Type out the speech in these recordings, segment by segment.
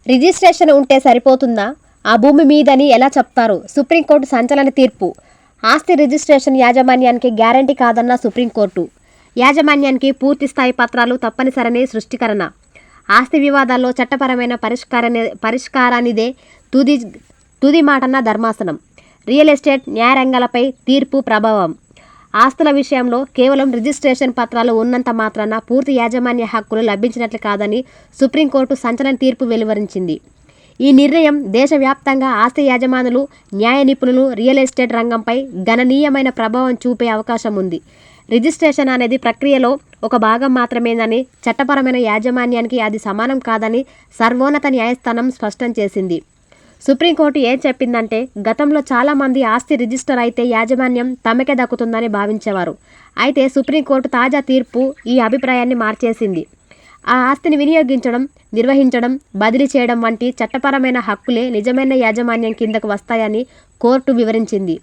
Registration ఉంటే సరిపోతుందా? ఆ భూమి మీదని ఎలా చెప్తారు? సుప్రీంకోర్టు సంచలన తీర్పు. ఆస్తి రిజిస్ట్రేషన్ యాజమాన్యానికి గ్యారంటీ కాదన్న సుప్రీంకోర్టు. యాజమాన్యానికి పూర్తిస్థాయి పత్రాలు తప్పనిసరని స్పష్టీకరణ. ఆస్తి వివాదాల్లో చట్టపరమైన పరిష్కారానిదే తుది మాటన్న ధర్మాసనం. రియల్ ఎస్టేట్ న్యాయరంగాలపై తీర్పు ప్రభావం. ఆస్తుల విషయంలో కేవలం రిజిస్ట్రేషన్ పత్రాలు ఉన్నంత మాత్రాన పూర్తి యాజమాన్య హక్కులు లభించినట్లు కాదని సుప్రీంకోర్టు సంచలన తీర్పు వెలువరించింది. ఈ నిర్ణయం దేశవ్యాప్తంగా ఆస్తి యాజమానులు, న్యాయ నిపుణులు, రియల్ ఎస్టేట్ రంగంపై గణనీయమైన ప్రభావం చూపే అవకాశం ఉంది. రిజిస్ట్రేషన్ అనేది ప్రక్రియలో ఒక భాగం మాత్రమేనని, చట్టపరమైన యాజమాన్యానికి అది సమానం కాదని సర్వోన్నత న్యాయస్థానం స్పష్టం చేసింది. సుప్రీంకోర్టు ఏం చెప్పిందంటే, గతంలో చాలామంది ఆస్తి రిజిస్టర్ అయితే యాజమాన్యం తమకే దక్కుతుందని భావించేవారు. అయితే సుప్రీంకోర్టు తాజా తీర్పు ఈ అభిప్రాయాన్ని మార్చేసింది. ఆ ఆస్తిని వినియోగించడం, నిర్వహించడం, బదిలీ చేయడం వంటి చట్టపరమైన హక్కులే నిజమైన యాజమాన్యం కిందకు వస్తాయని కోర్టు వివరించింది.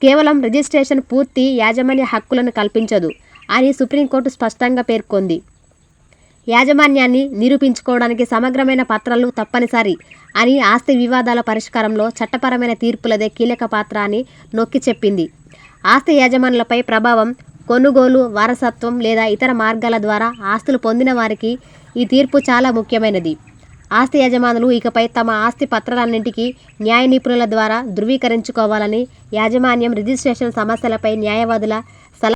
కేవలం రిజిస్ట్రేషన్ పూర్తి యాజమాన్య హక్కులను కల్పించదు అని సుప్రీంకోర్టు స్పష్టంగా పేర్కొంది. యాజమాన్యాన్ని నిరూపించుకోవడానికి సమగ్రమైన పత్రాలు తప్పనిసరి అని, ఆస్తి వివాదాల పరిష్కారంలో చట్టపరమైన తీర్పులదే కీలక పాత్ర అని నొక్కి చెప్పింది. ఆస్తి యజమానులపై ప్రభావం. కొనుగోలు, వారసత్వం లేదా ఇతర మార్గాల ద్వారా ఆస్తులు పొందిన వారికి ఈ తీర్పు చాలా ముఖ్యమైనది. ఆస్తి యజమానులు ఇకపై తమ ఆస్తి పత్రాలన్నింటికీ న్యాయ నిపుణుల ద్వారా ధృవీకరించుకోవాలని, యాజమాన్యం రిజిస్ట్రేషన్ సమస్యలపై న్యాయవాదుల